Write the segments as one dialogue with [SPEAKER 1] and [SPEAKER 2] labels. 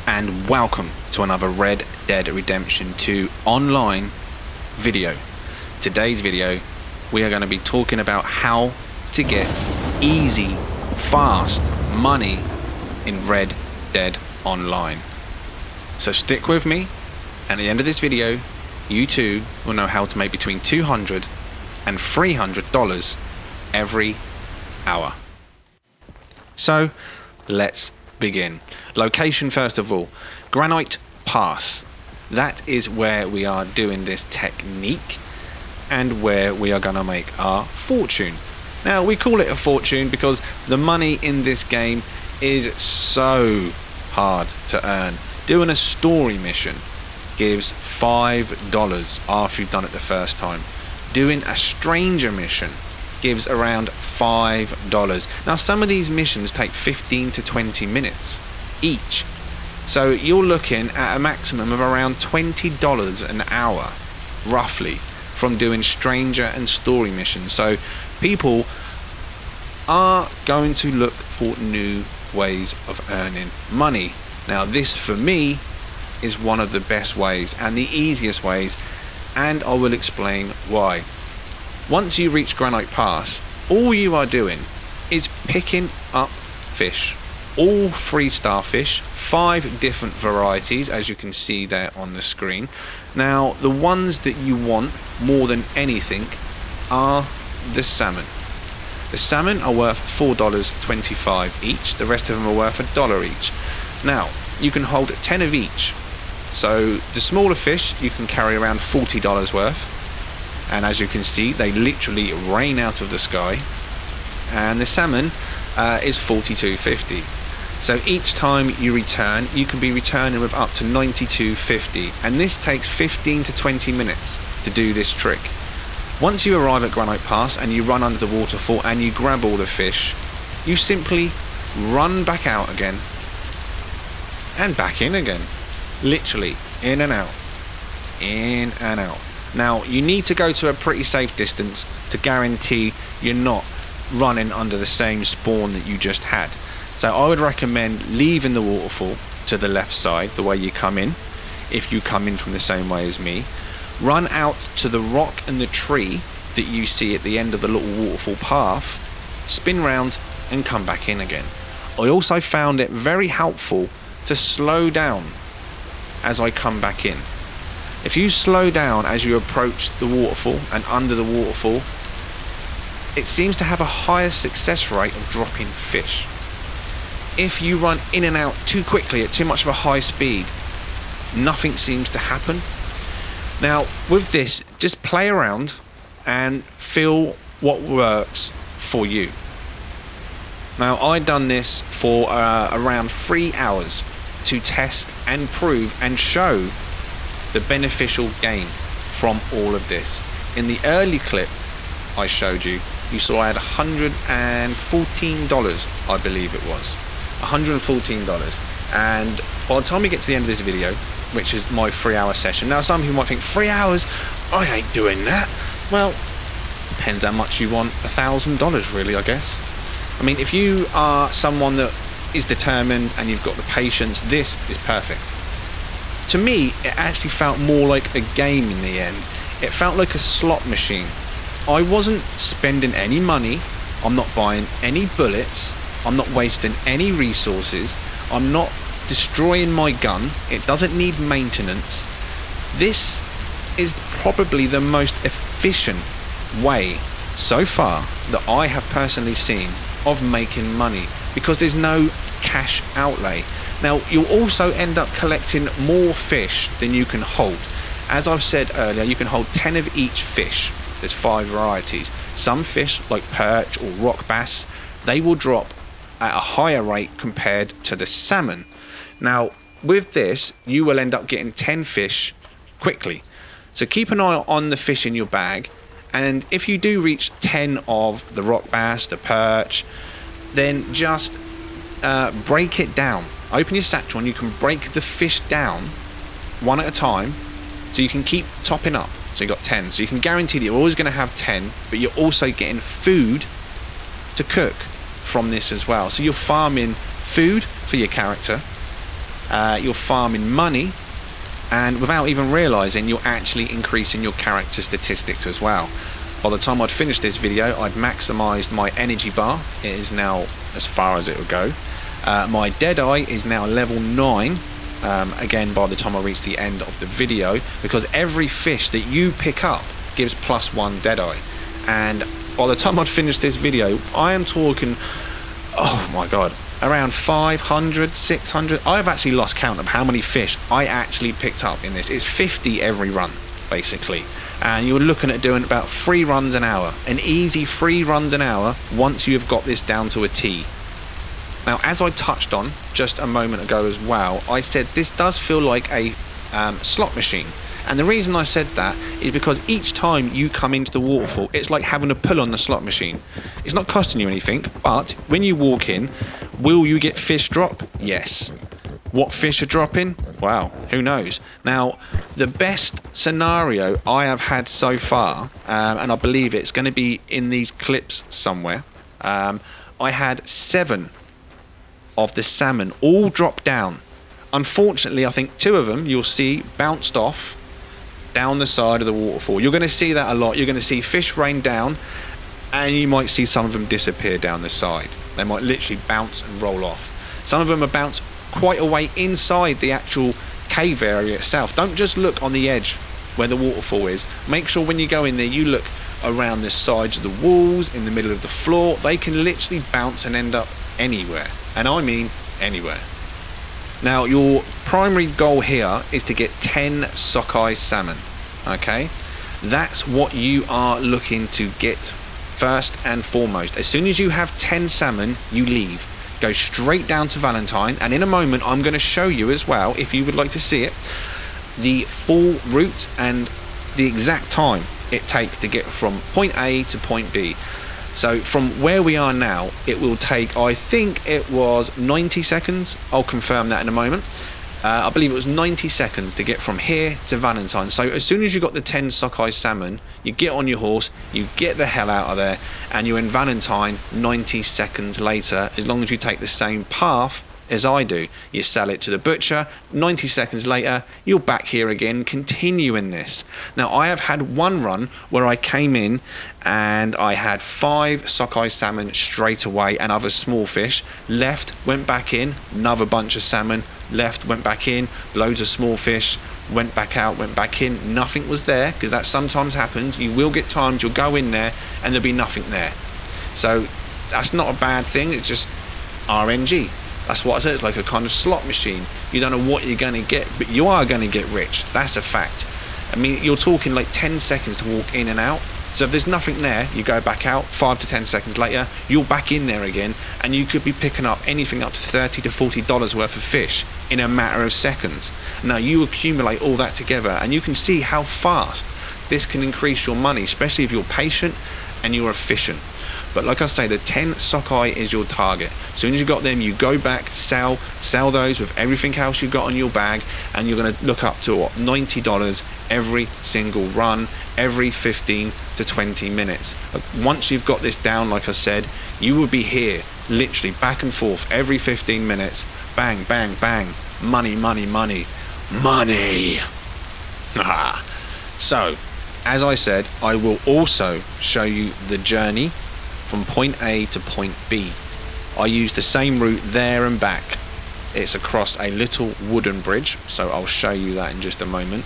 [SPEAKER 1] and welcome to another Red Dead Redemption 2 online video. Today's video we are going to be talking about how to get easy, fast money in Red Dead Online. So stick with me, and at the end of this video you too will know how to make between $200 and $300 every hour. So let's begin. Location first of all, Granite Pass. That is where we are doing this technique and where we are going to make our fortune. Now we call it a fortune because the money in this game is so hard to earn. Doing a story mission gives $5 after you've done it the first time. Doing a stranger mission gives around $5. Now some of these missions take 15 to 20 minutes each, so you're looking at a maximum of around $20 an hour roughly from doing stranger and story missions. So people are going to look for new ways of earning money. Now this for me is one of the best ways and the easiest ways, and I will explain why. Once you reach Granite Pass, all you are doing is picking up fish. All 3-star fish, 5 different varieties as you can see there on the screen. Now the ones that you want more than anything are the salmon. The salmon are worth $4.25 each, the rest of them are worth $1 each. Now you can hold 10 of each, so the smaller fish you can carry around $40 worth. And as you can see, they literally rain out of the sky, and the salmon is $42.50. So each time you return, you can be returning with up to $92.50, and this takes 15 to 20 minutes to do this trick. Once you arrive at Granite Pass and you run under the waterfall and you grab all the fish, you simply run back out again and back in again, literally in and out, in and out. Now you need to go to a pretty safe distance to guarantee you're not running under the same spawn that you just had. So I would recommend leaving the waterfall to the left side, the way you come in, if you come in from the same way as me. Run out to the rock and the tree that you see at the end of the little waterfall path, spin round and come back in again. I also found it very helpful to slow down as I come back in. If you slow down as you approach the waterfall and under the waterfall, it seems to have a higher success rate of dropping fish. If you run in and out too quickly at too much of a high speed, nothing seems to happen. Now with this, just play around and feel what works for you. Now I've done this for around 3 hours to test and prove and show the beneficial gain from all of this. In the early clip I showed you, you saw I had $114, I believe it was. $114. And by the time we get to the end of this video, which is my 3-hour session, now some people might think 3 hours, I ain't doing that. Well, depends how much you want. $1,000 really, I guess. I mean, if you are someone that is determined and you've got the patience, this is perfect. To me, it actually felt more like a game in the end. It felt like a slot machine. I wasn't spending any money, I'm not buying any bullets, I'm not wasting any resources, I'm not destroying my gun, it doesn't need maintenance. This is probably the most efficient way so far that I have personally seen of making money, because there's no cash outlay. Now you'll also end up collecting more fish than you can hold. As I've said earlier, you can hold 10 of each fish. There's 5 varieties. Some fish like perch or rock bass, they will drop at a higher rate compared to the salmon. Now with this you will end up getting 10 fish quickly, so keep an eye on the fish in your bag, and if you do reach 10 of the rock bass, the perch, then just break it down. Open your satchel and you can break the fish down one at a time, so you can keep topping up. So you got 10, so you can guarantee that you're always going to have 10, but you're also getting food to cook from this as well. So you're farming food for your character, you're farming money, and without even realizing, you're actually increasing your character statistics as well. By the time I'd finished this video, I'd maximized my energy bar. It is now as far as it would go. My Deadeye is now level 9. Again, by the time I reach the end of the video, because every fish that you pick up gives +1 Deadeye. And by the time I'd finished this video, I am talking, oh my god, around 500, 600. I've actually lost count of how many fish I actually picked up in this. It's 50 every run, basically. And you're looking at doing about 3 runs an hour. An easy 3 runs an hour once you've got this down to a T. Now, as I touched on just a moment ago as well, I said this does feel like a slot machine. And the reason I said that is because each time you come into the waterfall, it's like having a pull on the slot machine. It's not costing you anything, but when you walk in, will you get fish drop? Yes. What fish are dropping? Wow, who knows? Now, the best scenario I have had so far, and I believe it's going to be in these clips somewhere, I had 7 of the salmon all drop down. Unfortunately, I think 2 of them you'll see bounced off down the side of the waterfall. You're going to see that a lot. You're going to see fish rain down, and you might see some of them disappear down the side. They might literally bounce and roll off. Some of them are bounced quite a way inside the actual cave area itself. Don't just look on the edge where the waterfall is. Make sure when you go in there, you look around the sides of the walls, in the middle of the floor. They can literally bounce and end up anywhere, and I mean anywhere. Now, your primary goal here is to get 10 sockeye salmon. Okay, that's what you are looking to get first and foremost. As soon as you have 10 salmon, you leave, go straight down to Valentine, and in a moment I'm going to show you as well, if you would like to see it, the full route and the exact time it takes to get from point A to point B. So from where we are now, it will take, I think it was 90 seconds. I'll confirm that in a moment. I believe it was 90 seconds to get from here to Valentine. So as soon as you got the 10 sockeye salmon, you get on your horse, you get the hell out of there, and you're in Valentine 90 seconds later, as long as you take the same path as I do. You sell it to the butcher, 90 seconds later, you're back here again, continuing this. Now, I have had one run where I came in and I had 5 sockeye salmon straight away and other small fish. Left, went back in, another bunch of salmon. Left, went back in, loads of small fish. Went back out, went back in, nothing was there, because that sometimes happens. You will get times you'll go in there and there'll be nothing there. So that's not a bad thing, it's just RNG. That's what I said, it's like a kind of slot machine. You don't know what you're going to get, but you are going to get rich. That's a fact. I mean, you're talking like 10 seconds to walk in and out. So if there's nothing there, you go back out, 5 to 10 seconds later, you're back in there again, and you could be picking up anything up to $30 to $40 worth of fish in a matter of seconds. Now, you accumulate all that together, and you can see how fast this can increase your money, especially if you're patient and you're efficient. But like I say, the 10 sockeye is your target. As soon as you got them, you go back, sell those with everything else you got on your bag, and you're going to look up to what, $90 every single run, every 15 to 20 minutes. Once you've got this down, like I said, you will be here literally back and forth every 15 minutes. Bang, bang, bang. Money, money, money, money. So, as I said, I will also show you the journey from point A to point B. I use the same route there and back. It's across a little wooden bridge, so I'll show you that in just a moment.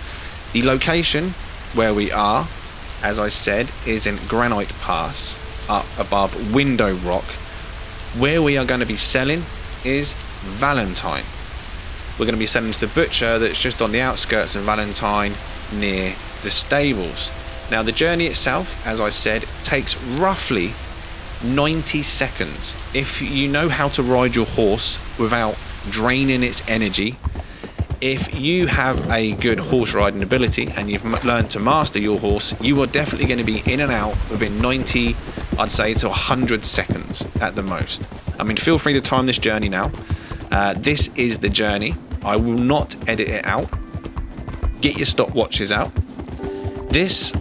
[SPEAKER 1] The location where we are, as I said, is in Granite Pass, up above Window Rock. Where we are going to be selling is Valentine. We're going to be selling to the butcher that's just on the outskirts of Valentine, near the stables. Now, the journey itself, as I said, takes roughly 90 seconds. If you know how to ride your horse without draining its energy, if you have a good horse riding ability and you've learned to master your horse, you are definitely going to be in and out within 90, I'd say, to 100 seconds at the most. I mean, feel free to time this journey now. This is the journey. I will not edit it out. Get your stopwatches out. This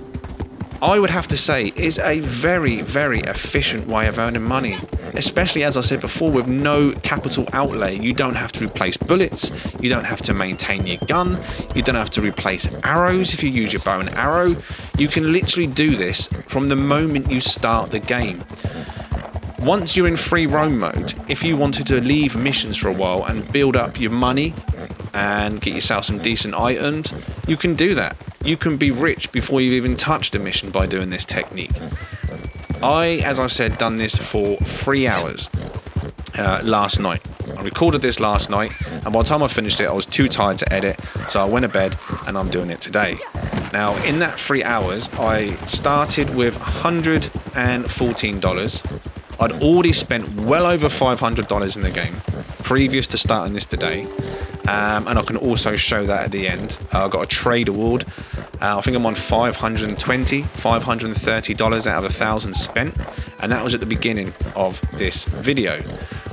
[SPEAKER 1] I would have to say is a very, very efficient way of earning money, especially, as I said before, with no capital outlay. You don't have to replace bullets, you don't have to maintain your gun, you don't have to replace arrows if you use your bow and arrow. You can literally do this from the moment you start the game. Once you're in free roam mode, if you wanted to leave missions for a while and build up your money and get yourself some decent items, you can do that. You can be rich before you've even touched a mission by doing this technique. As I said, done this for 3 hours last night. I recorded this last night, and by the time I finished it, I was too tired to edit, so I went to bed and I'm doing it today. Now, in that 3 hours, I started with $114. I'd already spent well over $500 in the game previous to starting this today, and I can also show that at the end. I got a trade award. I think I'm on $530 out of 1,000 spent, and that was at the beginning of this video.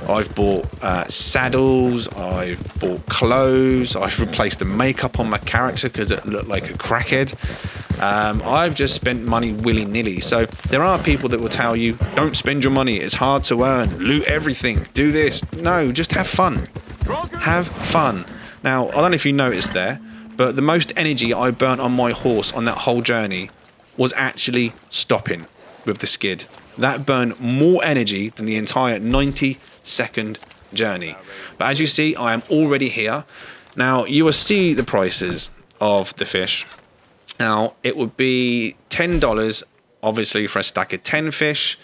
[SPEAKER 1] I've bought saddles, I've bought clothes, I've replaced the makeup on my character because it looked like a crackhead. I've just spent money willy-nilly. So there are people that will tell you, don't spend your money, it's hard to earn, loot everything, do this. No, just have fun. Have fun. Now, I don't know if you noticed there, but the most energy I burnt on my horse on that whole journey was actually stopping with the skid. That burned more energy than the entire 90-second journey. But as you see, I am already here. Now, you will see the prices of the fish. Now, it would be $10, obviously, for a stack of 10 fish.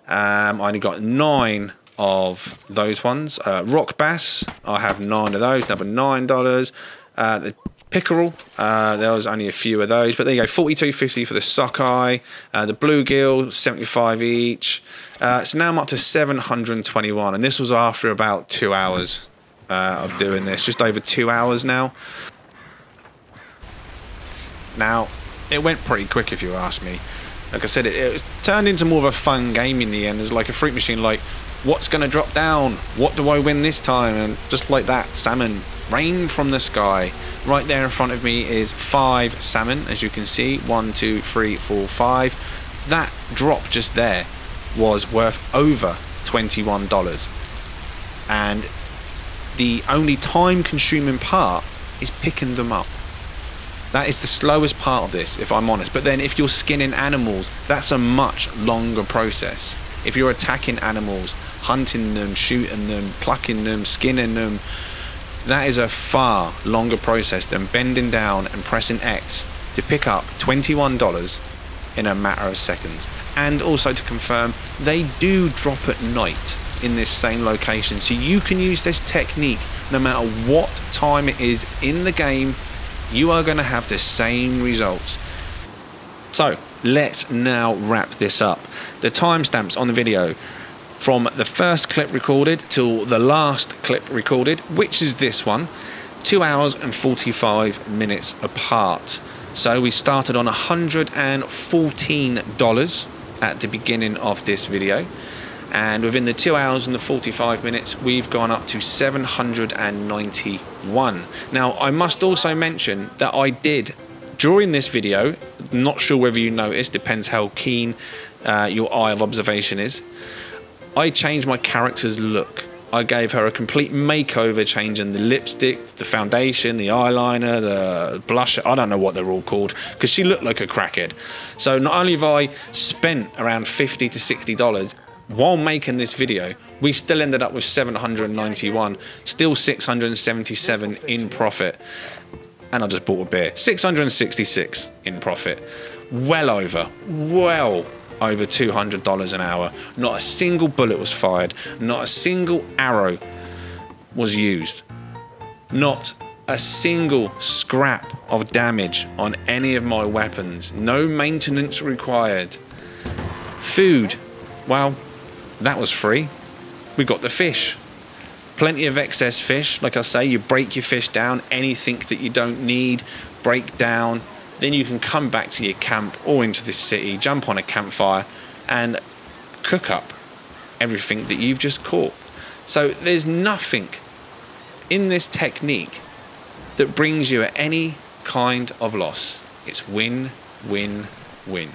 [SPEAKER 1] I only got 9 of those ones. Rock bass, I have 9 of those, another $9. The pickerel, there was only a few of those, but there you go, $42.50 for the sockeye. The bluegill, $75 each. So now I'm up to $721, and this was after about 2 hours of doing this, just over 2 hours now. Now, it went pretty quick if you ask me. Like I said, it turned into more of a fun game in the end. There's like a fruit machine, like, what's going to drop down? What do I win this time? And just like that, salmon rain from the sky. Right there in front of me is 5 salmon, as you can see. 1, 2, 3, 4, 5. That drop just there was worth over $21. And the only time-consuming part is picking them up. That is the slowest part of this, if I'm honest. But then if you're skinning animals, that's a much longer process. If you're attacking animals, hunting them, shooting them, plucking them, skinning them, that is a far longer process than bending down and pressing X to pick up $21 in a matter of seconds. And also to confirm, they do drop at night in this same location. So you can use this technique no matter what time it is in the game. You are going to have the same results. So let's now wrap this up. The timestamps on the video from the first clip recorded till the last clip recorded, which is this one, 2 hours and 45 minutes apart. So we started on $114 at the beginning of this video, and within the 2 hours and the 45 minutes we've gone up to $791. Now, I must also mention that I did, during this video, not sure whether you noticed, depends how keen your eye of observation is, I changed my character's look. I gave her a complete makeover, changing the lipstick, the foundation, the eyeliner, the blusher, I don't know what they're all called, because she looked like a crackhead. So not only have I spent around $50 to $60 while making this video, we still ended up with $791, still $677 in profit. And I just bought a beer. $666 in profit. Well over $200 an hour. Not a single bullet was fired. Not a single arrow was used. Not a single scrap of damage on any of my weapons. No maintenance required. Food, well, that was free. We got the fish. Plenty of excess fish. Like I say, you break your fish down. Anything that you don't need, break down. Then you can come back to your camp or into this city, jump on a campfire and cook up everything that you've just caught. So there's nothing in this technique that brings you at any kind of loss. It's win, win, win.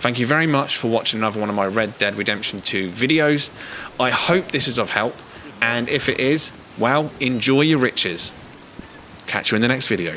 [SPEAKER 1] Thank you very much for watching another one of my Red Dead Redemption 2 videos. I hope this is of help, and if it is, well, enjoy your riches. Catch you in the next video.